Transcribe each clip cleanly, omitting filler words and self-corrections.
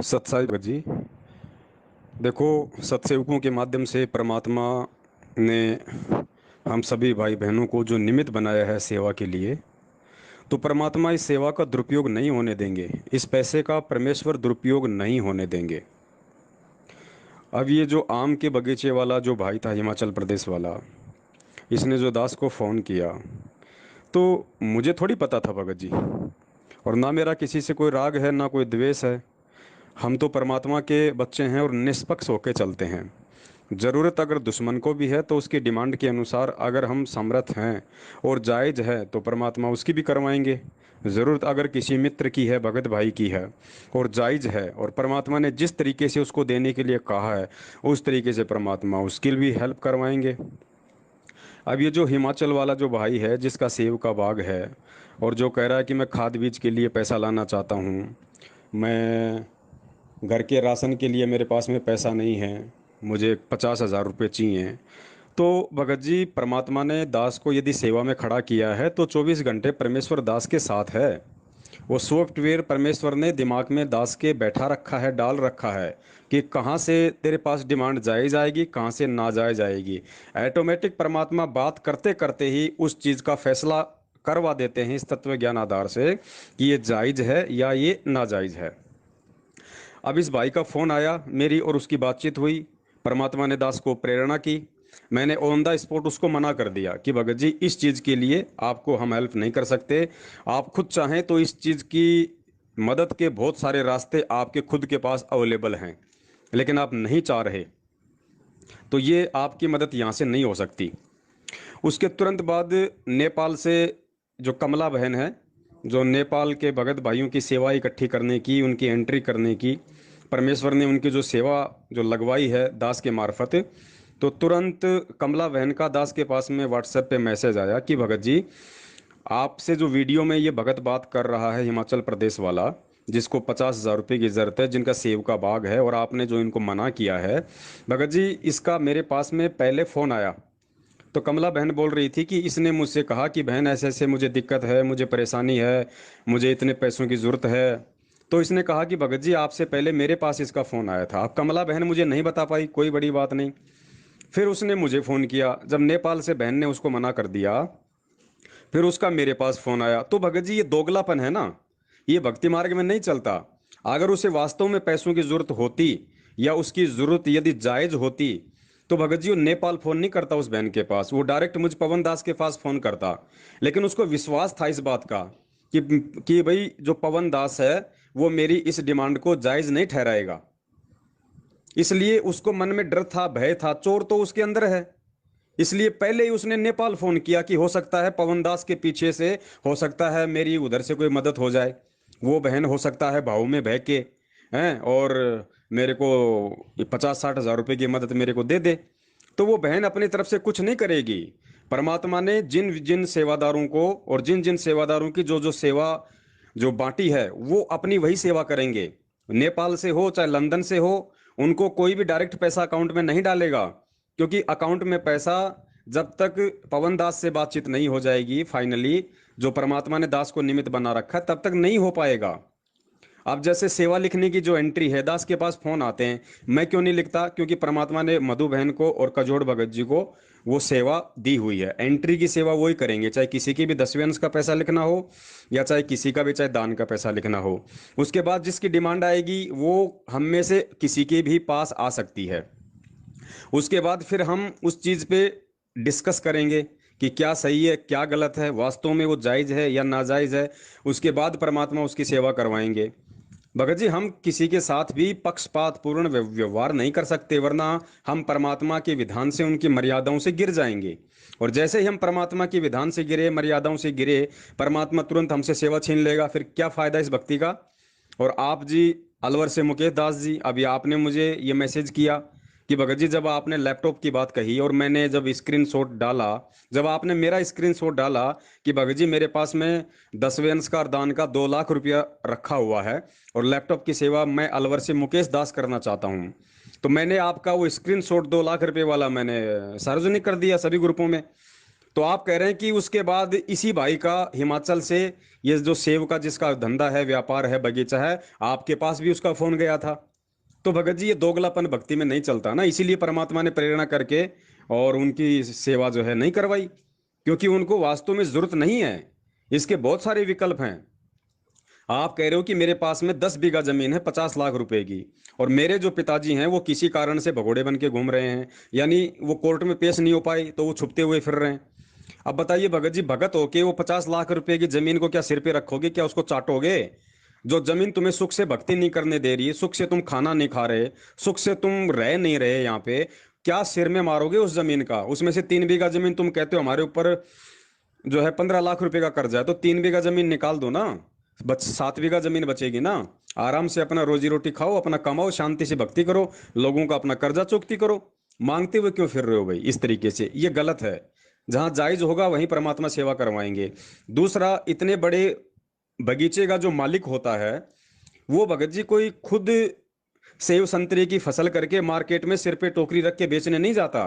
सत्साई भगत जी। देखो, सत्सेवकों के माध्यम से परमात्मा ने हम सभी भाई बहनों को जो निमित्त बनाया है सेवा के लिए, तो परमात्मा इस सेवा का दुरुपयोग नहीं होने देंगे। इस पैसे का परमेश्वर दुरुपयोग नहीं होने देंगे। अब ये जो आम के बगीचे वाला जो भाई था, हिमाचल प्रदेश वाला, इसने जो दास को फ़ोन किया, तो मुझे थोड़ी पता था भगत जी। और ना मेरा किसी से कोई राग है, ना कोई द्वेष है। हम तो परमात्मा के बच्चे हैं और निष्पक्ष होकर चलते हैं। ज़रूरत अगर दुश्मन को भी है तो उसकी डिमांड के अनुसार अगर हम समर्थ हैं और जायज़ है तो परमात्मा उसकी भी करवाएंगे। ज़रूरत अगर किसी मित्र की है, भगत भाई की है, और जायज़ है, और परमात्मा ने जिस तरीके से उसको देने के लिए कहा है उस तरीके से परमात्मा उसकी भी हेल्प करवाएंगे। अब ये जो हिमाचल वाला जो भाई है जिसका सेब का बाग है, और जो कह रहा है कि मैं खाद बीज के लिए पैसा लाना चाहता हूँ, मैं घर के राशन के लिए मेरे पास में पैसा नहीं है, मुझे 50,000 रुपये चाहिए। तो भगत जी, परमात्मा ने दास को यदि सेवा में खड़ा किया है तो 24 घंटे परमेश्वर दास के साथ है। वो सॉफ्टवेयर परमेश्वर ने दिमाग में दास के बैठा रखा है, डाल रखा है कि कहाँ से तेरे पास डिमांड जायज़ आएगी, कहाँ से नाजायज़ आएगी। ऑटोमेटिक परमात्मा बात करते करते ही उस चीज़ का फैसला करवा देते हैं इस तत्व ज्ञान आधार से कि ये जायज़ है या ये नाजायज़ है। अब इस भाई का फ़ोन आया, मेरी और उसकी बातचीत हुई। परमात्मा ने दास को प्रेरणा की। मैंने ऑन द स्पॉट उसको मना कर दिया कि भगत जी, इस चीज़ के लिए आपको हम हेल्प नहीं कर सकते। आप खुद चाहें तो इस चीज़ की मदद के बहुत सारे रास्ते आपके खुद के पास अवेलेबल हैं, लेकिन आप नहीं चाह रहे, तो ये आपकी मदद यहाँ से नहीं हो सकती। उसके तुरंत बाद नेपाल से जो कमला बहन है, जो नेपाल के भगत भाइयों की सेवा इकट्ठी करने की, उनकी एंट्री करने की, परमेश्वर ने उनकी जो सेवा जो लगवाई है दास के मार्फत, तो तुरंत कमला बहन का दास के पास में व्हाट्सएप पे मैसेज आया कि भगत जी, आपसे जो वीडियो में ये भगत बात कर रहा है, हिमाचल प्रदेश वाला, जिसको 50,000 रुपये की ज़रूरत है, जिनका सेब का बाग है, और आपने जो इनको मना किया है, भगत जी, इसका मेरे पास में पहले फ़ोन आया। तो कमला बहन बोल रही थी कि इसने मुझसे कहा कि बहन, ऐसे ऐसे मुझे दिक्कत है, मुझे परेशानी है, मुझे इतने पैसों की ज़रूरत है। तो इसने कहा कि भगत जी, आपसे पहले मेरे पास इसका फ़ोन आया था। अब कमला बहन मुझे नहीं बता पाई, कोई बड़ी बात नहीं। फिर उसने मुझे फ़ोन किया, जब नेपाल से बहन ने उसको मना कर दिया, फिर उसका मेरे पास फ़ोन आया। तो भगत जी, ये दोगलापन है ना, ये भक्ति मार्ग में नहीं चलता। अगर उसे वास्तव में पैसों की ज़रूरत होती, या उसकी ज़रूरत यदि जायज़ होती, तो भगत जी वो नेपाल फ़ोन नहीं करता उस बहन के पास, वो डायरेक्ट मुझ पवन दास के पास फ़ोन करता। लेकिन उसको विश्वास था इस बात का कि भाई जो पवन दास है वो मेरी इस डिमांड को जायज़ नहीं ठहराएगा। इसलिए उसको मन में डर था, भय था, चोर तो उसके अंदर है। इसलिए पहले ही उसने नेपाल फोन किया कि हो सकता है पवन दास के पीछे से, हो सकता है मेरी उधर से कोई मदद हो जाए। वो बहन हो सकता है भाव में बह के हैं, और मेरे को 50-60 हज़ार रुपए की मदद मेरे को दे दे। तो वो बहन अपनी तरफ से कुछ नहीं करेगी। परमात्मा ने जिन जिन सेवादारों को और जिन जिन सेवादारों की जो जो सेवा जो बांटी है, वो अपनी वही सेवा करेंगे। नेपाल से हो चाहे लंदन से हो, उनको कोई भी डायरेक्ट पैसा अकाउंट में नहीं डालेगा, क्योंकि अकाउंट में पैसा जब तक पवन दास से बातचीत नहीं हो जाएगी फाइनली, जो परमात्मा ने दास को निमित्त बना रखा है, तब तक नहीं हो पाएगा। अब जैसे सेवा लिखने की जो एंट्री है, दास के पास फोन आते हैं, मैं क्यों नहीं लिखता? क्योंकि परमात्मा ने मधु बहन को और कजोड़ भगत जी को वो सेवा दी हुई है। एंट्री की सेवा वही करेंगे, चाहे किसी की भी 10वें अंश का पैसा लिखना हो, या चाहे किसी का भी चाहे दान का पैसा लिखना हो। उसके बाद जिसकी डिमांड आएगी वो हम में से किसी के भी पास आ सकती है। उसके बाद फिर हम उस चीज़ पे डिस्कस करेंगे कि क्या सही है, क्या गलत है, वास्तव में वो जायज़ है या नाजायज़ है। उसके बाद परमात्मा उसकी सेवा करवाएंगे। भगत जी, हम किसी के साथ भी पक्षपात पूर्ण व्यवहार नहीं कर सकते, वरना हम परमात्मा के विधान से, उनकी मर्यादाओं से गिर जाएंगे। और जैसे ही हम परमात्मा के विधान से गिरे, मर्यादाओं से गिरे, परमात्मा तुरंत हमसे सेवा छीन लेगा। फिर क्या फ़ायदा इस भक्ति का? और आप जी, अलवर से मुकेश दास जी, अभी आपने मुझे ये मैसेज किया कि भगत जी, जब आपने लैपटॉप की बात कही और मैंने जब स्क्रीनशॉट डाला, जब आपने मेरा स्क्रीनशॉट डाला कि भगत जी मेरे पास में 10वें अंश का दान का 2 लाख रुपया रखा हुआ है और लैपटॉप की सेवा मैं अलवर से मुकेश दास करना चाहता हूँ, तो मैंने आपका वो स्क्रीनशॉट 2 लाख रुपए वाला मैंने सार्वजनिक कर दिया सभी ग्रुपों में। तो आप कह रहे हैं कि उसके बाद इसी भाई का हिमाचल से ये जो सेब का जिसका धंधा है, व्यापार है, बगीचा है, आपके पास भी उसका फोन गया था। तो भगत जी ये दोगलापन भक्ति में नहीं चलता ना, इसीलिए परमात्मा ने प्रेरणा करके और उनकी सेवा जो है नहीं करवाई, क्योंकि उनको वास्तव में जरूरत नहीं है। इसके बहुत सारे विकल्प हैं। आप कह रहे हो कि मेरे पास में 10 बीघा जमीन है 50 लाख रुपए की, और मेरे जो पिताजी हैं वो किसी कारण से भगोड़े बन के घूम रहे हैं, यानी वो कोर्ट में पेश नहीं हो पाई तो वो छुपते हुए फिर रहे हैं। अब बताइए भगत जी, भगत होके वो 50 लाख रुपए की जमीन को क्या सिर पे रखोगे, क्या उसको चाटोगे? जो जमीन तुम्हें सुख से भक्ति नहीं करने दे रही, सुख से तुम खाना नहीं खा रहे, सुख से तुम रह नहीं रहे यहाँ पे, क्या सिर में मारोगे उस जमीन का? उसमें से 3 बीघा जमीन तुम कहते हो हमारे ऊपर जो है 15 लाख रुपए का कर्जा है, तो 3 बीघा जमीन निकाल दो ना, बच 7 बीघा जमीन बचेगी ना। आराम से अपना रोजी रोटी खाओ, अपना कमाओ, शांति से भक्ति करो, लोगों का अपना कर्जा चुकती करो। मांगते हुए क्यों फिर रहे हो भाई इस तरीके से? ये गलत है। जहां जायज होगा वहीं परमात्मा सेवा करवाएंगे। दूसरा, इतने बड़े बगीचे का जो मालिक होता है वो भगत जी कोई खुद सेव संतरे की फसल करके मार्केट में सिर पे टोकरी रख के बेचने नहीं जाता।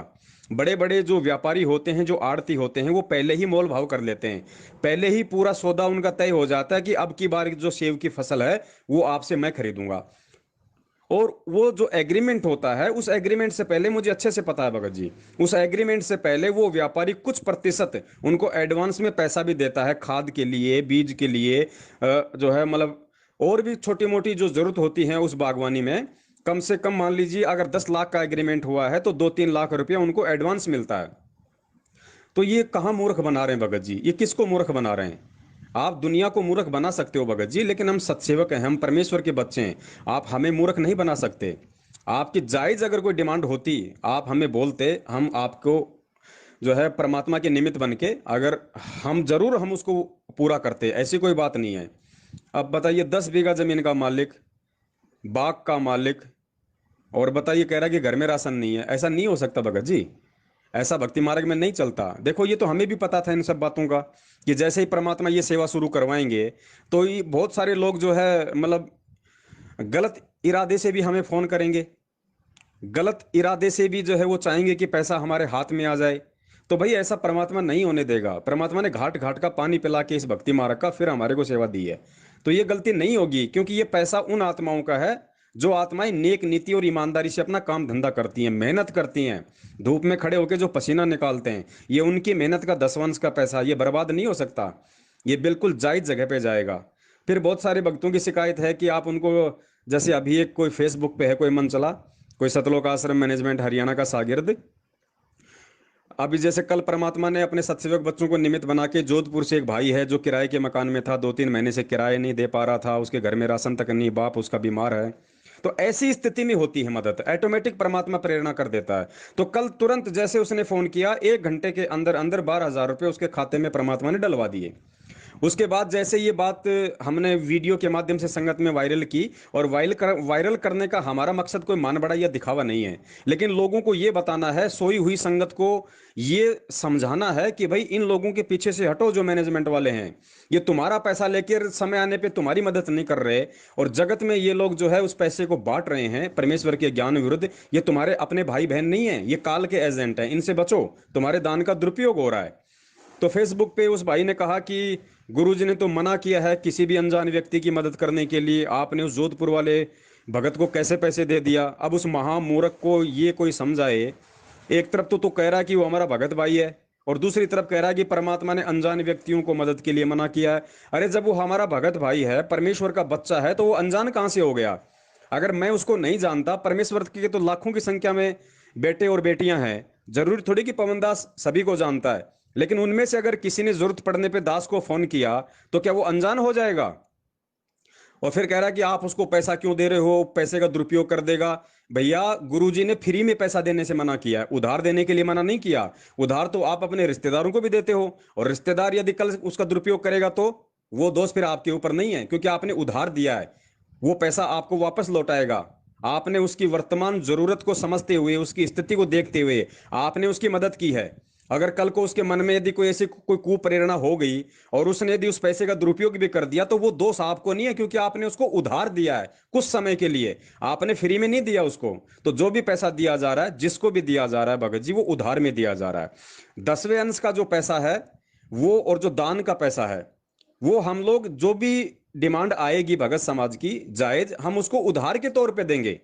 बड़े बड़े जो व्यापारी होते हैं, जो आड़ती होते हैं, वो पहले ही मोल भाव कर लेते हैं, पहले ही पूरा सौदा उनका तय हो जाता है कि अब की बार जो सेव की फसल है वो आपसे मैं खरीदूंगा। और वो जो एग्रीमेंट होता है, उस एग्रीमेंट से पहले मुझे अच्छे से पता है भगत जी, उस एग्रीमेंट से पहले वो व्यापारी कुछ प्रतिशत उनको एडवांस में पैसा भी देता है, खाद के लिए, बीज के लिए, जो है मतलब और भी छोटी मोटी जो जरूरत होती है उस बागवानी में। कम से कम मान लीजिए अगर 10 लाख का एग्रीमेंट हुआ है तो 2-3 लाख रुपया उनको एडवांस मिलता है। तो ये कहाँ मूर्ख बना रहे हैं भगत जी, ये किसको मूर्ख बना रहे हैं? आप दुनिया को मूर्ख बना सकते हो भगत जी, लेकिन हम सत्सेवक हैं, हम परमेश्वर के बच्चे हैं, आप हमें मूर्ख नहीं बना सकते। आपकी जायज अगर कोई डिमांड होती, आप हमें बोलते, हम आपको जो है परमात्मा के निमित्त बन के, अगर हम जरूर हम उसको पूरा करते, ऐसी कोई बात नहीं है। अब बताइए, 10 बीघा जमीन का मालिक, बाग का मालिक, और बताइए कह रहा है कि घर में राशन नहीं है। ऐसा नहीं हो सकता भगत जी, ऐसा भक्ति मार्ग में नहीं चलता। देखो ये तो हमें भी पता था इन सब बातों का, कि जैसे ही परमात्मा ये सेवा शुरू करवाएंगे तो ये बहुत सारे लोग जो है मतलब गलत इरादे से भी हमें फोन करेंगे, गलत इरादे से भी जो है वो चाहेंगे कि पैसा हमारे हाथ में आ जाए। तो भाई ऐसा परमात्मा नहीं होने देगा। परमात्मा ने घाट घाट का पानी पिला के इस भक्ति मार्ग का फिर हमारे को सेवा दी है, तो ये गलती नहीं होगी, क्योंकि ये पैसा उन आत्माओं का है जो आत्माएं नेक नीति और ईमानदारी से अपना काम धंधा करती हैं, मेहनत करती हैं, धूप में खड़े होकर जो पसीना निकालते हैं, ये उनकी मेहनत का दसवंश का पैसा, ये बर्बाद नहीं हो सकता, ये बिल्कुल जायज जगह पे जाएगा। फिर बहुत सारे भक्तों की शिकायत है कि आप उनको, जैसे अभी एक कोई फेसबुक पे है कोई मन चला, कोई सतलोक आश्रम मैनेजमेंट हरियाणा का शागिर्द, अभी जैसे कल परमात्मा ने अपने सत्सेवक बच्चों को निमित्त बना के, जोधपुर से एक भाई है जो किराए के मकान में था, 2-3 महीने से किराए नहीं दे पा रहा था, उसके घर में राशन तक नहीं, बाप उसका बीमार है, तो ऐसी स्थिति में होती है मदद, ऑटोमेटिक परमात्मा प्रेरणा कर देता है। तो कल तुरंत जैसे उसने फोन किया, 1 घंटे के अंदर अंदर 12,000 रुपये उसके खाते में परमात्मा ने डलवा दिए। उसके बाद जैसे ये बात हमने वीडियो के माध्यम से संगत में वायरल की, और वायरल करने का हमारा मकसद कोई मान बड़ा या दिखावा नहीं है, लेकिन लोगों को ये बताना है, सोई हुई संगत को ये समझाना है कि भाई इन लोगों के पीछे से हटो, जो मैनेजमेंट वाले हैं, ये तुम्हारा पैसा लेकर समय आने पे तुम्हारी मदद नहीं कर रहे, और जगत में ये लोग जो है उस पैसे को बांट रहे हैं परमेश्वर के ज्ञान विरुद्ध। ये तुम्हारे अपने भाई बहन नहीं है, ये काल के एजेंट हैं, इनसे बचो, तुम्हारे दान का दुरुपयोग हो रहा है। तो फेसबुक पे उस भाई ने कहा कि गुरुजी ने तो मना किया है किसी भी अनजान व्यक्ति की मदद करने के लिए, आपने उस जोधपुर वाले भगत को कैसे पैसे दे दिया? अब उस महामूर्ख को ये कोई समझाए। एक तरफ तो कह रहा है कि वो हमारा भगत भाई है, और दूसरी तरफ कह रहा है कि परमात्मा ने अनजान व्यक्तियों को मदद के लिए मना किया है। अरे जब वो हमारा भगत भाई है, परमेश्वर का बच्चा है, तो वो अनजान कहां से हो गया? अगर मैं उसको नहीं जानता, परमेश्वर के तो लाखों की संख्या में बेटे और बेटियां हैं, जरूरी थोड़ी कि पवनदास सभी को जानता है, लेकिन उनमें से अगर किसी ने जरूरत पड़ने पे दास को फोन किया तो क्या वो अनजान हो जाएगा? और फिर कह रहा है कि आप उसको पैसा क्यों दे रहे हो, पैसे का दुरुपयोग कर देगा। भैया गुरुजी ने फ्री में पैसा देने से मना किया है, उधार देने के लिए मना नहीं किया। उधार तो आप अपने रिश्तेदारों को भी देते हो, और रिश्तेदार यदि कल उसका दुरुपयोग करेगा तो वो दोष फिर आपके ऊपर नहीं है, क्योंकि आपने उधार दिया है, वो पैसा आपको वापस लौटाएगा। आपने उसकी वर्तमान जरूरत को समझते हुए, उसकी स्थिति को देखते हुए आपने उसकी मदद की है। अगर कल को उसके मन में यदि कोई ऐसी कोई कुप्रेरणा हो गई और उसने यदि उस पैसे का दुरुपयोग भी कर दिया, तो वो दोष आपको नहीं है, क्योंकि आपने उसको उधार दिया है कुछ समय के लिए, आपने फ्री में नहीं दिया उसको। तो जो भी पैसा दिया जा रहा है, जिसको भी दिया जा रहा है भगत जी, वो उधार में दिया जा रहा है। 10वें अंश का जो पैसा है वो, और जो दान का पैसा है वो, हम लोग जो भी डिमांड आएगी भगत समाज की जायज, हम उसको उधार के तौर पे देंगे।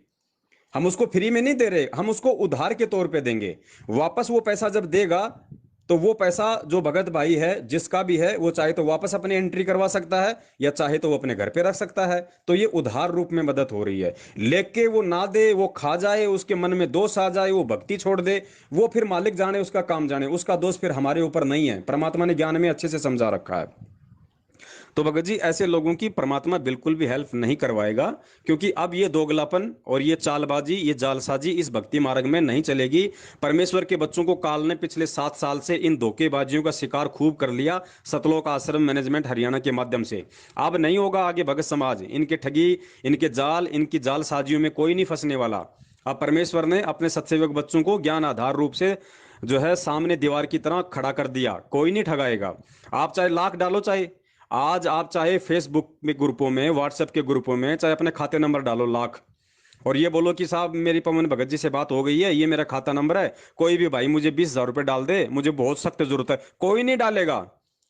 हम उसको फ्री में नहीं दे रहे, हम उसको उधार के तौर पे देंगे। वापस वो पैसा जब देगा, तो वो पैसा जो भगत भाई है जिसका भी है, वो चाहे तो वापस अपनी एंट्री करवा सकता है, या चाहे तो वो अपने घर पे रख सकता है। तो ये उधार रूप में मदद हो रही है। लेके वो ना दे, वो खा जाए, उसके मन में दोष आ जाए, वो भक्ति छोड़ दे, वो फिर मालिक जाने, उसका काम जाने, उसका दोष फिर हमारे ऊपर नहीं है। परमात्मा ने ज्ञान में अच्छे से समझा रखा है। तो भगत जी, ऐसे लोगों की परमात्मा बिल्कुल भी हेल्प नहीं करवाएगा, क्योंकि अब ये दोगलापन और ये चालबाजी, ये जालसाजी इस भक्ति मार्ग में नहीं चलेगी। परमेश्वर के बच्चों को काल ने पिछले 7 साल से इन धोखेबाजियों का शिकार खूब कर लिया, सतलोक आश्रम मैनेजमेंट हरियाणा के माध्यम से। अब नहीं होगा आगे भगत समाज, इनके ठगी, इनके जाल, इनकी जालसाजियों में कोई नहीं फंसने वाला। अब परमेश्वर ने अपने सत्सेवक बच्चों को ज्ञान आधार रूप से जो है सामने दीवार की तरह खड़ा कर दिया, कोई नहीं ठगाएगा। आप चाहे लाख डालो, चाहे आज आप चाहे फेसबुक में ग्रुपों में, व्हाट्सएप के ग्रुपों में, चाहे अपने खाते नंबर डालो लाख, और ये बोलो कि साहब मेरी पवन भगत जी से बात हो गई है, ये मेरा खाता नंबर है, कोई भी भाई मुझे 20,000 रुपए डाल दे, मुझे बहुत सख्त जरूरत है, कोई नहीं डालेगा।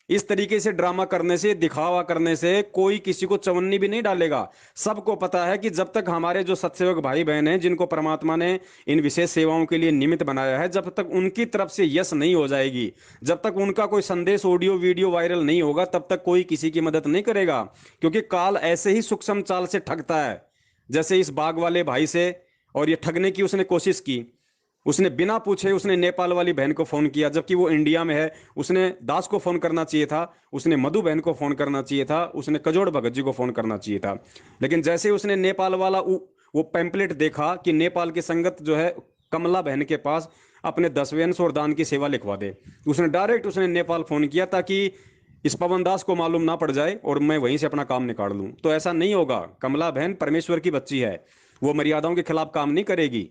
इस तरीके से ड्रामा करने से, दिखावा करने से कोई किसी को चवन्नी भी नहीं डालेगा। सबको पता है कि जब तक हमारे जो सत्सेवक भाई बहन हैं, जिनको परमात्मा ने इन विशेष सेवाओं के लिए निमित्त बनाया है, जब तक उनकी तरफ से यस नहीं हो जाएगी, जब तक उनका कोई संदेश ऑडियो वीडियो वायरल नहीं होगा, तब तक कोई किसी की मदद नहीं करेगा। क्योंकि काल ऐसे ही सूक्ष्म चाल से ठगता है, जैसे इस बाग वाले भाई से, और ये ठगने की उसने कोशिश की। उसने बिना पूछे उसने नेपाल वाली बहन को फोन किया, जबकि वो इंडिया में है। उसने दास को फोन करना चाहिए था, उसने मधु बहन को फोन करना चाहिए था, उसने कजोड़ भगत जी को फोन करना चाहिए था। लेकिन जैसे ही उसने नेपाल वाला वो पैम्पलेट देखा कि नेपाल की संगत जो है कमला बहन के पास अपने 10वें अंश और दान की सेवा लिखवा दे, उसने डायरेक्ट उसने नेपाल फोन किया, ताकि इस पवन दास को मालूम ना पड़ जाए और मैं वहीं से अपना काम निकाल लूं। तो ऐसा नहीं होगा। कमला बहन परमेश्वर की बच्ची है, वो मर्यादाओं के खिलाफ काम नहीं करेगी।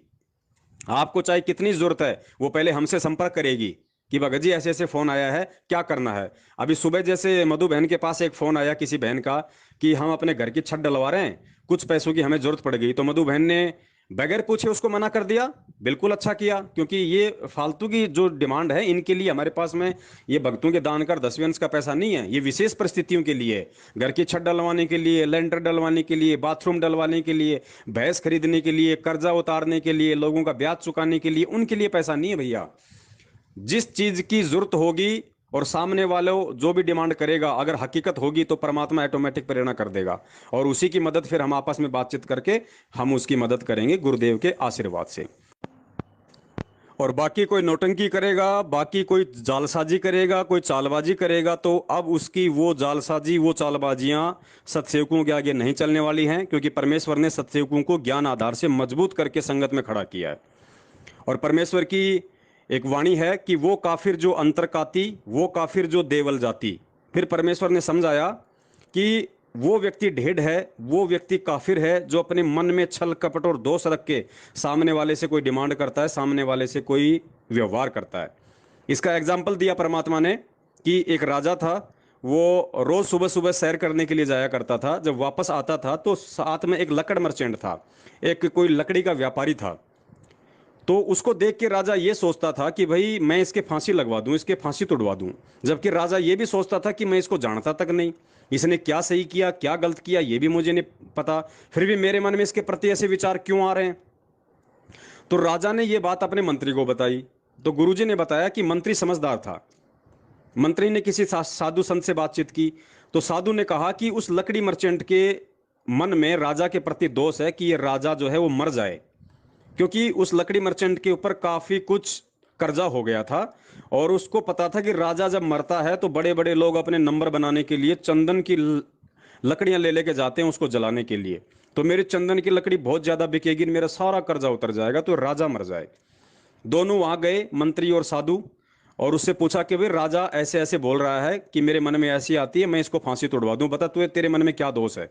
आपको चाहे कितनी जरूरत है, वो पहले हमसे संपर्क करेगी कि भगत जी ऐसे ऐसे फोन आया है, क्या करना है। अभी सुबह जैसे मधु बहन के पास एक फोन आया किसी बहन का कि हम अपने घर की छत डलवा रहे हैं, कुछ पैसों की हमें जरूरत पड़ गई, तो मधु बहन ने बगैर पूछे उसको मना कर दिया। बिल्कुल अच्छा किया, क्योंकि ये फालतू की जो डिमांड है इनके लिए हमारे पास में ये भक्तों के दान कर 10वें अंश का पैसा नहीं है, ये विशेष परिस्थितियों के लिए, घर की छत डलवाने के लिए, लेंटर डलवाने के लिए, बाथरूम डलवाने के लिए, भैंस खरीदने के लिए, कर्जा उतारने के लिए, लोगों का ब्याज चुकाने के लिए, उनके लिए पैसा नहीं है भैया। जिस चीज की जरूरत होगी और सामने वाले जो भी डिमांड करेगा, अगर हकीकत होगी, तो परमात्मा ऑटोमेटिक प्रेरणा कर देगा, और उसी की मदद फिर हम आपस में बातचीत करके हम उसकी मदद करेंगे गुरुदेव के आशीर्वाद से। और बाकी कोई नौटंकी करेगा, बाकी कोई जालसाजी करेगा, कोई चालबाजी करेगा, तो अब उसकी वो जालसाजी, वो चालबाजियां सत्सेवकों के आगे नहीं चलने वाली हैं, क्योंकि परमेश्वर ने सत्सेवकों को ज्ञान आधार से मजबूत करके संगत में खड़ा किया है। और परमेश्वर की एक वाणी है कि वो काफिर जो अंतरकाती, वो काफिर जो देवल जाति। फिर परमेश्वर ने समझाया कि वो व्यक्ति ढेढ़ है, वो व्यक्ति काफिर है जो अपने मन में छल कपट और दोष रख के सामने वाले से कोई डिमांड करता है, सामने वाले से कोई व्यवहार करता है। इसका एग्जाम्पल दिया परमात्मा ने कि एक राजा था, वो रोज सुबह सुबह सैर करने के लिए जाया करता था। जब वापस आता था तो साथ में एक लकड़ मर्चेंट था, एक कोई लकड़ी का व्यापारी था। तो उसको देख के राजा ये सोचता था कि भाई मैं इसके फांसी लगवा दूं, इसके फांसी तुड़वा दूं। जबकि राजा ये भी सोचता था कि मैं इसको जानता तक नहीं, इसने क्या सही किया क्या गलत किया ये भी मुझे नहीं पता, फिर भी मेरे मन में इसके प्रति ऐसे विचार क्यों आ रहे हैं। तो राजा ने ये बात अपने मंत्री को बताई। तो गुरुजी ने बताया कि मंत्री समझदार था। मंत्री ने किसी साधु संत से बातचीत की, तो साधु ने कहा कि उस लकड़ी मर्चेंट के मन में राजा के प्रति दोष है कि ये राजा जो है वो मर जाए, क्योंकि उस लकड़ी मर्चेंट के ऊपर काफी कुछ कर्जा हो गया था। और उसको पता था कि राजा जब मरता है तो बड़े बड़े लोग अपने नंबर बनाने के लिए चंदन की लकड़ियां ले लेके जाते हैं उसको जलाने के लिए। तो मेरी चंदन की लकड़ी बहुत ज्यादा बिकेगी, मेरा सारा कर्जा उतर जाएगा, तो राजा मर जाए। दोनों वहां गए, मंत्री और साधु, और उससे पूछा कि भाई राजा ऐसे ऐसे बोल रहा है कि मेरे मन में ऐसी आती है, मैं इसको फांसी तोड़वा दूं, बता तू तेरे मन में क्या दोष है।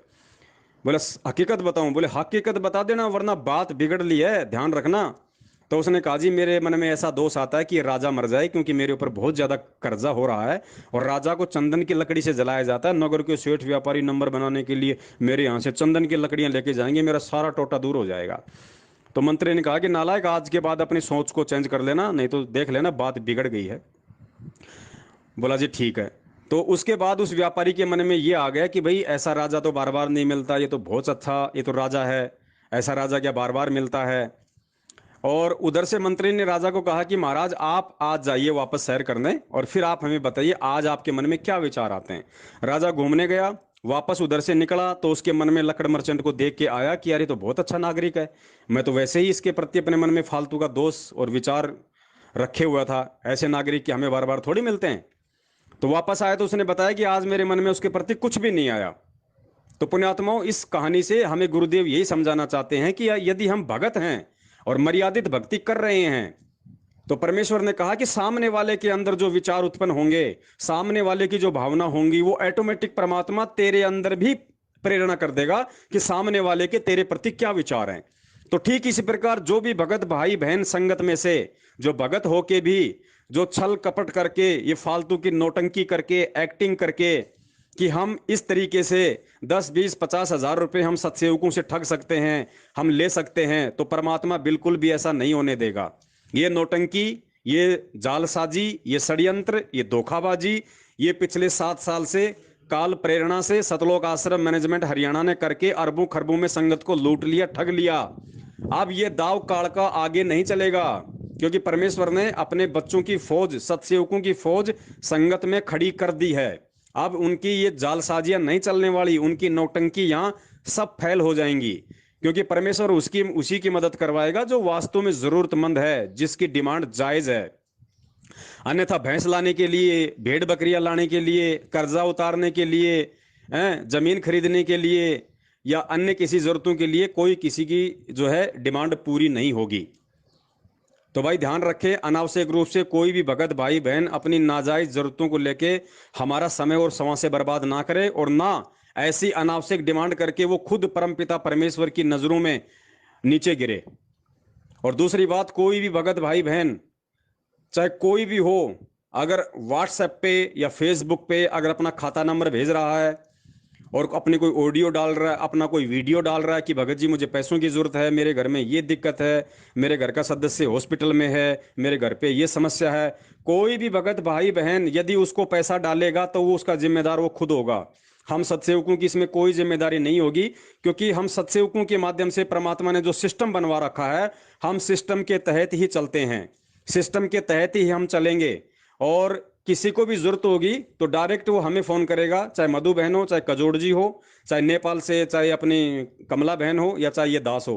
बोले हकीकत बताऊं? बोले हकीकत बता देना, वरना बात बिगड़ ली है, ध्यान रखना। तो उसने कहा जी मेरे मन में ऐसा दोष आता है कि राजा मर जाए, क्योंकि मेरे ऊपर बहुत ज्यादा कर्जा हो रहा है, और राजा को चंदन की लकड़ी से जलाया जाता है। नगर के सेठ व्यापारी नंबर बनाने के लिए मेरे यहाँ से चंदन की लकड़ियां लेके जाएंगे, मेरा सारा टोटा दूर हो जाएगा। तो मंत्री ने कहा कि नालायक, आज के बाद अपनी सोच को चेंज कर लेना, नहीं तो देख लेना बात बिगड़ गई है। बोला जी ठीक है। तो उसके बाद उस व्यापारी के मन में ये आ गया कि भाई ऐसा राजा तो बार बार नहीं मिलता, ये तो बहुत अच्छा, ये तो राजा है, ऐसा राजा क्या बार बार मिलता है। और उधर से मंत्री ने राजा को कहा कि महाराज आप आज जाइए वापस सैर करने, और फिर आप हमें बताइए आज आपके मन में क्या विचार आते हैं। राजा घूमने गया, वापस उधर से निकला तो उसके मन में लकड़ मर्चेंट को देख के आया कि यार ये तो बहुत अच्छा नागरिक है, मैं तो वैसे ही इसके प्रति अपने मन में फालतू का दोष और विचार रखे हुआ था, ऐसे नागरिक के हमें बार बार थोड़ी मिलते हैं। तो वापस आया तो उसने बताया कि आज मेरे मन में उसके प्रति कुछ भी नहीं आया। तो पुण्यात्माओं, इस कहानी से हमें गुरुदेव यही समझाना चाहते हैं कि यदि हम भगत हैं और मर्यादित भक्ति कर रहे हैं, तो परमेश्वर ने कहा कि सामने वाले के अंदर जो विचार उत्पन्न होंगे, सामने वाले की जो भावना होंगी, वो ऑटोमेटिक परमात्मा तेरे अंदर भी प्रेरणा कर देगा कि सामने वाले के तेरे प्रति क्या विचार हैं। तो ठीक इसी प्रकार जो भी भगत भाई बहन संगत में से जो भगत होके भी जो छल कपट करके, ये फालतू की नौटंकी करके, एक्टिंग करके कि हम इस तरीके से 10 20 50 हज़ार रुपए हम सत्सेवकों से ठग सकते हैं, हम ले सकते हैं, तो परमात्मा बिल्कुल भी ऐसा नहीं होने देगा। ये नौटंकी, ये जालसाजी, ये षड्यंत्र, ये धोखाबाजी, ये पिछले 7 साल से काल प्रेरणा से सतलोक आश्रम मैनेजमेंट हरियाणा ने करके अरबों खरबों में संगत को लूट लिया, ठग लिया। अब ये दाव काल का आगे नहीं चलेगा, क्योंकि परमेश्वर ने अपने बच्चों की फौज, सत्सेवकों की फौज संगत में खड़ी कर दी है। अब उनकी ये जालसाजियां नहीं चलने वाली, उनकी नौटंकी यहां सब फैल हो जाएंगी, क्योंकि परमेश्वर उसी की मदद करवाएगा जो वास्तव में जरूरतमंद है, जिसकी डिमांड जायज है। अन्यथा भैंस लाने के लिए, भेड़ बकरियां लाने के लिए, कर्जा उतारने के लिए, जमीन खरीदने के लिए या अन्य किसी जरूरतों के लिए कोई किसी की जो है डिमांड पूरी नहीं होगी। तो भाई ध्यान रखें, अनावश्यक रूप से कोई भी भगत भाई बहन अपनी नाजायज जरूरतों को लेके हमारा समय और समय बर्बाद ना करे, और ना ऐसी अनावश्यक डिमांड करके वो खुद परमपिता परमेश्वर की नजरों में नीचे गिरे। और दूसरी बात, कोई भी भगत भाई बहन चाहे कोई भी हो, अगर व्हाट्सएप पे या फेसबुक पे अगर अपना खाता नंबर भेज रहा है और अपनी कोई ऑडियो डाल रहा है, अपना कोई वीडियो डाल रहा है कि भगत जी मुझे पैसों की जरूरत है, मेरे घर में ये दिक्कत है, मेरे घर का सदस्य हॉस्पिटल में है, मेरे घर पे ये समस्या है, कोई भी भगत भाई बहन यदि उसको पैसा डालेगा तो वो उसका जिम्मेदार वो खुद होगा। हम सत्सेवकों की इसमें कोई जिम्मेदारी नहीं होगी, क्योंकि हम सत्सेवकों के माध्यम से परमात्मा ने जो सिस्टम बनवा रखा है, हम सिस्टम के तहत ही चलते हैं, सिस्टम के तहत ही हम चलेंगे। और किसी को भी जरूरत होगी तो डायरेक्ट वो हमें फोन करेगा, चाहे मधु बहन हो, चाहे कजोड़ जी हो, चाहे नेपाल से, चाहे अपनी कमला बहन हो, या चाहे ये दास हो,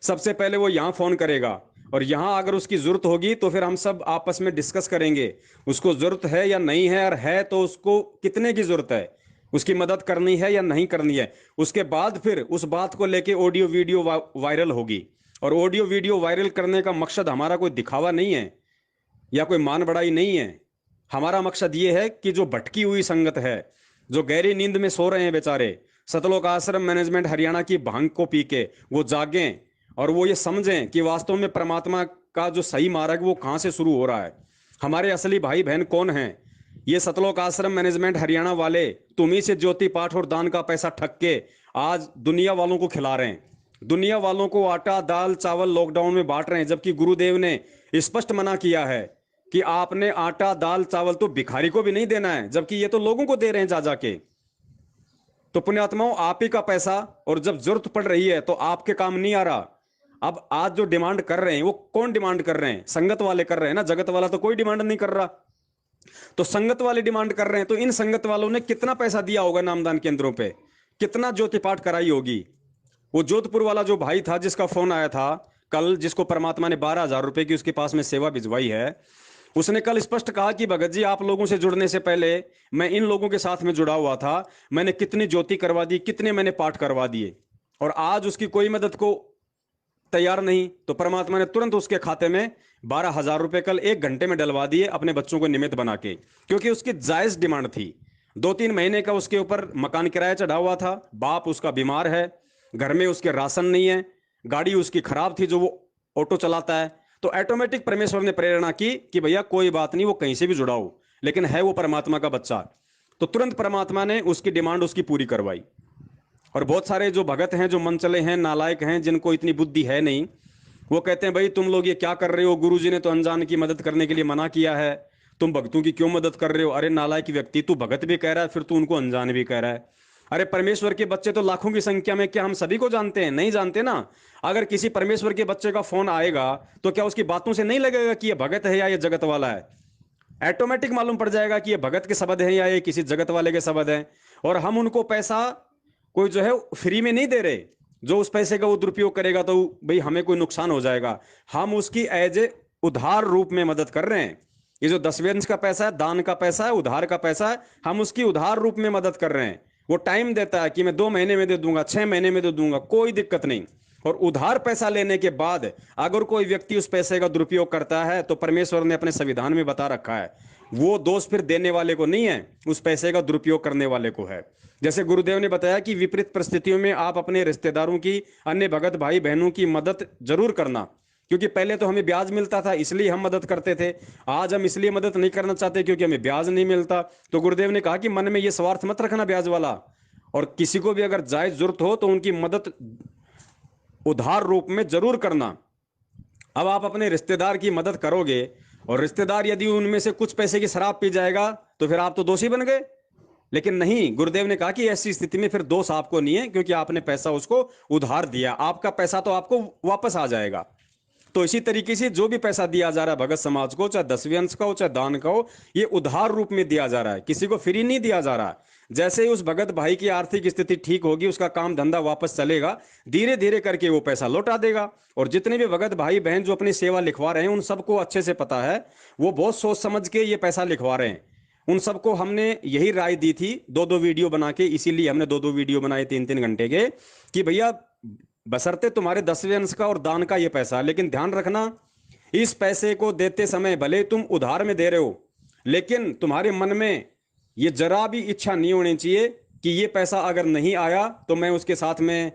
सबसे पहले वो यहाँ फोन करेगा। और यहाँ अगर उसकी जरूरत होगी तो फिर हम सब आपस में डिस्कस करेंगे उसको जरूरत है या नहीं है, और है तो उसको कितने की जरूरत है, उसकी मदद करनी है या नहीं करनी है। उसके बाद फिर उस बात को लेके ऑडियो वीडियो वायरल होगी। और ऑडियो वीडियो वायरल करने का मकसद हमारा कोई दिखावा नहीं है या कोई मान बढ़ाई नहीं है। हमारा मकसद ये है कि जो भटकी हुई संगत है, जो गहरी नींद में सो रहे हैं बेचारे, सतलोक आश्रम मैनेजमेंट हरियाणा की भांग को पी के वो जागें और वो ये समझें कि वास्तव में परमात्मा का जो सही मार्ग वो कहाँ से शुरू हो रहा है। हमारे असली भाई बहन कौन हैं? ये सतलोक आश्रम मैनेजमेंट हरियाणा वाले तुम्ही से ज्योति पाठ और दान का पैसा ठग के आज दुनिया वालों को खिला रहे हैं, दुनिया वालों को आटा दाल चावल लॉकडाउन में बांट रहे हैं, जबकि गुरुदेव ने स्पष्ट मना किया है कि आपने आटा दाल चावल तो भिखारी को भी नहीं देना है, जबकि ये तो लोगों को दे रहे हैं जा जाके। तो पुण्यात्माओं, आप ही का पैसा, और जब जरूरत पड़ रही है तो आपके काम नहीं आ रहा। अब आज जो डिमांड कर रहे हैं वो कौन डिमांड कर रहे हैं? संगत वाले कर रहे हैं ना, जगत वाला तो कोई डिमांड नहीं कर रहा। तो संगत वाले डिमांड कर रहे हैं, तो इन संगत वालों ने कितना पैसा दिया होगा नामदान केंद्रों पे, कितना ज्योति पाठ कराई होगी। वो जोधपुर वाला जो भाई था जिसका फोन आया था कल, जिसको परमात्मा ने 12,000 रुपए की उसके पास में सेवा भिजवाई है, उसने कल स्पष्ट कहा कि भगत जी आप लोगों से जुड़ने से पहले मैं इन लोगों के साथ में जुड़ा हुआ था, मैंने कितनी ज्योति करवा दी, कितने मैंने पाठ करवा दिए, और आज उसकी कोई मदद को तैयार नहीं। तो परमात्मा ने तुरंत उसके खाते में 12,000 रुपए कल 1 घंटे में डलवा दिए, अपने बच्चों को निमित्त बना के, क्योंकि उसकी जायज डिमांड थी। 2 3 महीने का उसके ऊपर मकान किराया चढ़ा हुआ था, बाप उसका बीमार है, घर में उसके राशन नहीं है, गाड़ी उसकी खराब थी जो वो ऑटो चलाता है, तो ऑटोमेटिक परमेश्वर ने प्रेरणा की कि भैया कोई बात नहीं, वो कहीं से भी जुड़ा हो, लेकिन है वो परमात्मा का बच्चा। तो तुरंत परमात्मा ने उसकी डिमांड उसकी पूरी करवाई। और बहुत सारे जो भगत हैं, जो मन चले हैं, नालायक हैं, जिनको इतनी बुद्धि है नहीं, वो कहते हैं भाई तुम लोग ये क्या कर रहे हो, गुरुजी ने तो अनजान की मदद करने के लिए मना किया है, तुम भक्तों की क्यों मदद कर रहे हो। अरे नालायक व्यक्ति, तू भगत भी कह रहा है, फिर तू उनको अनजान भी कह रहा है। अरे परमेश्वर के बच्चे तो लाखों की संख्या में, क्या हम सभी को जानते हैं? नहीं जानते ना। अगर किसी परमेश्वर के बच्चे का फोन आएगा तो क्या उसकी बातों से नहीं लगेगा कि ये भगत है या ये जगत वाला है? ऑटोमेटिक मालूम पड़ जाएगा कि ये भगत के शब्द हैं या ये किसी जगत वाले के शब्द हैं। और हम उनको पैसा कोई जो है फ्री में नहीं दे रहे। जो उस पैसे का वो दुरुपयोग करेगा तो भाई हमें कोई नुकसान हो जाएगा। हम उसकी एज ए उधार रूप में मदद कर रहे हैं। ये जो 10वें का पैसा है, दान का पैसा है, उधार का पैसा है, हम उसकी उधार रूप में मदद कर रहे हैं। वो टाइम देता है कि मैं 2 महीने में दे दूंगा, 6 महीने में दे दूंगा, कोई दिक्कत नहीं। और उधार पैसा लेने के बाद अगर कोई व्यक्ति उस पैसे का दुरुपयोग करता है तो परमेश्वर ने अपने संविधान में बता रखा है, वो दोष फिर देने वाले को नहीं है, उस पैसे का दुरुपयोग करने वाले को है। जैसे गुरुदेव ने बताया कि विपरीत परिस्थितियों में आप अपने रिश्तेदारों की, अन्य भगत भाई बहनों की मदद जरूर करना, क्योंकि पहले तो हमें ब्याज मिलता था इसलिए हम मदद करते थे। आज हम इसलिए मदद नहीं करना चाहते क्योंकि हमें ब्याज नहीं मिलता। तो गुरुदेव ने कहा कि मन में यह स्वार्थ मत रखना ब्याज वाला, और किसी को भी अगर जायज जरूरत हो तो उनकी मदद उधार रूप में जरूर करना। अब आप अपने रिश्तेदार की मदद करोगे और रिश्तेदार यदि उनमें से कुछ पैसे की शराब पी जाएगा तो फिर आप तो दोषी बन गए। लेकिन नहीं, गुरुदेव ने कहा कि ऐसी स्थिति में फिर दोष आपको नहीं है, क्योंकि आपने पैसा उसको उधार दिया, आपका पैसा तो आपको वापस आ जाएगा। तो इसी तरीके से जो भी पैसा दिया जा रहा है भगत समाज को, चाहे 10वें अंश का हो चाहे दान का हो, ये उधार रूप में दिया जा रहा है, किसी को फ्री नहीं दिया जा रहा है। जैसे ही उस भगत भाई की आर्थिक स्थिति ठीक होगी, उसका काम धंधा वापस चलेगा, धीरे धीरे करके वो पैसा लौटा देगा। और जितने भी भगत भाई बहन जो अपनी सेवा लिखवा रहे हैं, उन सबको अच्छे से पता है, वो बहुत सोच समझ के ये पैसा लिखवा रहे हैं। उन सबको हमने यही राय दी थी 2-2 वीडियो बना के, इसीलिए हमने 2-2 वीडियो बनाए 3-3 घंटे के, कि भैया बशर्ते तुम्हारे 10वें अंश का और दान का ये पैसा, लेकिन ध्यान रखना इस पैसे को देते समय भले तुम उधार में दे रहे हो, लेकिन तुम्हारे मन में ये जरा भी इच्छा नहीं होनी चाहिए कि ये पैसा अगर नहीं आया तो मैं उसके साथ में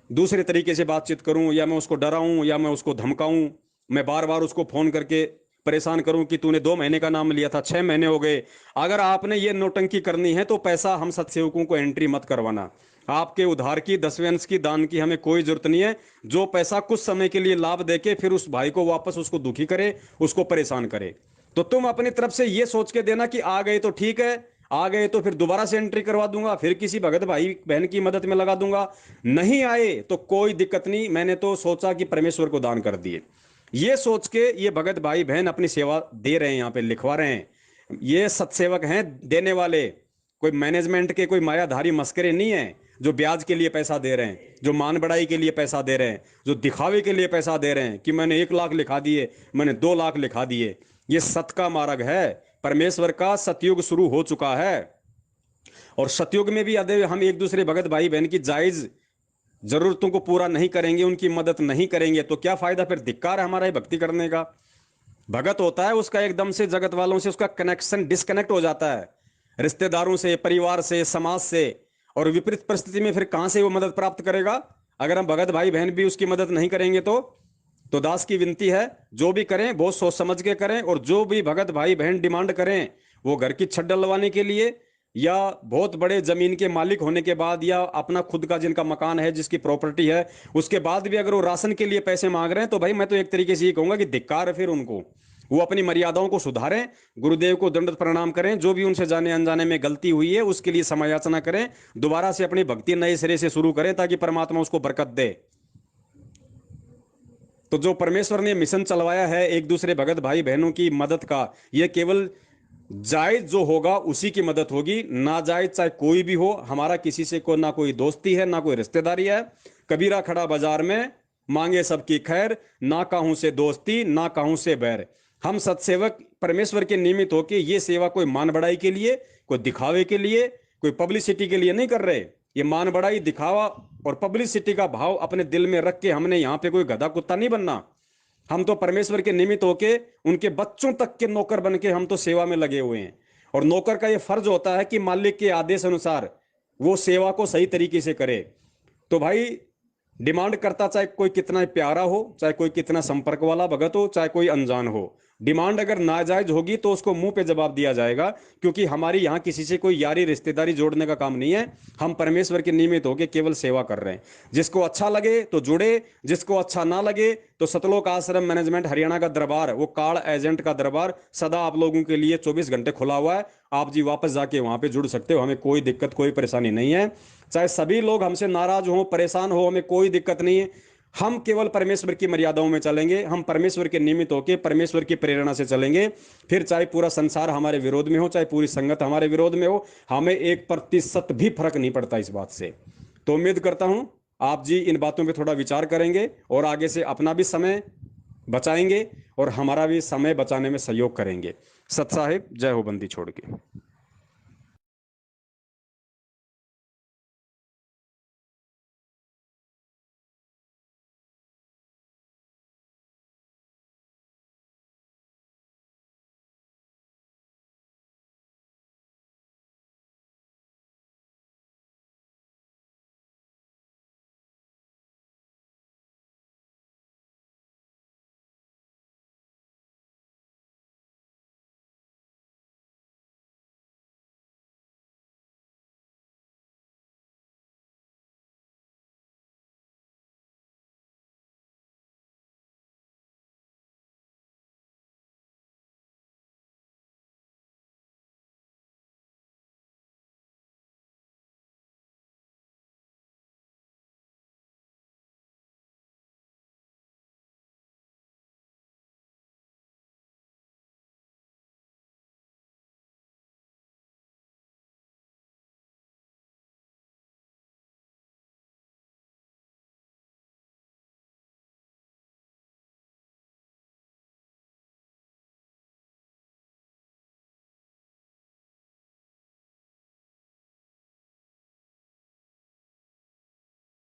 दूसरे तरीके से बातचीत करूं, या मैं उसको डराऊं, या मैं उसको धमकाऊं, मैं बार बार उसको फोन करके परेशान करूं कि तूने 2 महीने का नाम लिया था, 6 महीने हो गए। अगर आपने ये नौटंकी करनी है तो पैसा हम सत्सेवकों को एंट्री मत करवाना। आपके उधार की, 10वें अंश की, दान की हमें कोई जरूरत नहीं है। जो पैसा कुछ समय के लिए लाभ देके फिर उस भाई को वापस उसको दुखी करे, उसको परेशान करे, तो तुम अपनी तरफ से ये सोच के देना कि आ गए तो ठीक है, आ गए तो फिर दोबारा से एंट्री करवा दूंगा, फिर किसी भगत भाई बहन की मदद में लगा दूंगा। नहीं आए तो कोई दिक्कत नहीं, मैंने तो सोचा कि परमेश्वर को दान कर दिए। ये सोच के ये भगत भाई बहन अपनी सेवा दे रहे हैं, यहाँ पे लिखवा रहे हैं। ये सत्सेवक हैं देने वाले, कोई मैनेजमेंट के कोई मायाधारी मस्करे नहीं है जो ब्याज के लिए पैसा दे रहे हैं, जो मान बढ़ाई के लिए पैसा दे रहे हैं, जो दिखावे के लिए पैसा दे रहे हैं कि मैंने 1 लाख लिखा दिए, मैंने 2 लाख लिखा दिए। ये सत का मार्ग है, परमेश्वर का सतयुग शुरू हो चुका है। और सतयुग में भी यदि हम एक दूसरे भगत भाई बहन की जायज जरूरतों को पूरा नहीं करेंगे, उनकी मदद नहीं करेंगे, तो क्या फायदा? फिर धिक्कार है हमारा भक्ति करने का। भगत होता है उसका एकदम से जगत वालों से उसका कनेक्शन डिस्कनेक्ट हो जाता है, रिश्तेदारों से, परिवार से, समाज से। और विपरीत परिस्थिति में फिर कहां से वो मदद प्राप्त करेगा? अगर हम भगत भाई बहन भी उसकी मदद नहीं करेंगे तो दास की विनती है, जो भी करें बहुत सोच समझ के करें। और जो भी भगत भाई बहन डिमांड करें, वो घर की छत डलवाने के लिए, या बहुत बड़े जमीन के मालिक होने के बाद, या अपना खुद का जिनका मकान है, जिसकी प्रॉपर्टी है, उसके बाद भी अगर वो राशन के लिए पैसे मांग रहे हैं, तो भाई मैं तो एक तरीके से ये कहूंगा कि धिक्कार है फिर उनको। वो अपनी मर्यादाओं को सुधारें, गुरुदेव को दंडवत प्रणाम करें, जो भी उनसे जाने अनजाने में गलती हुई है उसके लिए समायाचना करें, दोबारा से अपनी भक्ति नए सिरे से शुरू करें ताकि परमात्मा उसको बरकत दे। तो जो परमेश्वर ने मिशन चलवाया है एक दूसरे भगत भाई बहनों की मदद का, यह केवल जायज जो होगा उसी की मदद होगी, नाजायज चाहे कोई भी हो। हमारा किसी से को ना कोई दोस्ती है ना कोई रिश्तेदारी है। कबीरा खड़ा बाजार में मांगे सबकी खैर, ना कहूं से दोस्ती ना कहूं से बैर। हम सत्सेवक परमेश्वर के निमित्त होके ये सेवा कोई मान बढ़ाई के लिए, कोई दिखावे के लिए, कोई पब्लिसिटी के लिए नहीं कर रहे। ये मान बढ़ाई, दिखावा और पब्लिसिटी का भाव अपने दिल में रख के हमने यहाँ पे कोई गधा कुत्ता नहीं बनना। हम तो परमेश्वर के निमित्त होके उनके बच्चों तक के नौकर बन के हम तो सेवा में लगे हुए हैं। और नौकर का ये फर्ज होता है कि मालिक के आदेश अनुसार वो सेवा को सही तरीके से करे। तो भाई डिमांड करता चाहे कोई कितना प्यारा हो, चाहे कोई कितना संपर्क वाला भगत हो, चाहे कोई अनजान हो। डिमांड अगर नाजायज होगी तो उसको मुंह पे जवाब दिया जाएगा, क्योंकि हमारी यहाँ किसी से कोई यारी रिश्तेदारी जोड़ने का काम नहीं है। हम परमेश्वर के निमित्त होकर केवल सेवा कर रहे हैं। जिसको अच्छा लगे तो जुड़े, जिसको अच्छा ना लगे तो सतलोक आश्रम मैनेजमेंट हरियाणा का दरबार, वो कार्ड एजेंट का दरबार सदा आप लोगों के लिए 24 घंटे खुला हुआ है। आप जी वापस जाके वहां पे जुड़ सकते हो, हमें कोई दिक्कत कोई परेशानी नहीं है। चाहे सभी लोग हमसे नाराज हो, परेशान हो, हमें कोई दिक्कत नहीं है। हम केवल परमेश्वर की मर्यादाओं में चलेंगे, हम परमेश्वर के निमित्त होकर परमेश्वर की प्रेरणा से चलेंगे। फिर चाहे पूरा संसार हमारे विरोध में हो, चाहे पूरी संगत हमारे विरोध में हो, हमें 1% भी फर्क नहीं पड़ता इस बात से। तो उम्मीद करता हूं आप जी इन बातों पे थोड़ा विचार करेंगे और आगे से अपना भी समय बचाएंगे और हमारा भी समय बचाने में सहयोग करेंगे। सत साहिब, जय हो बंदी छोड़ के।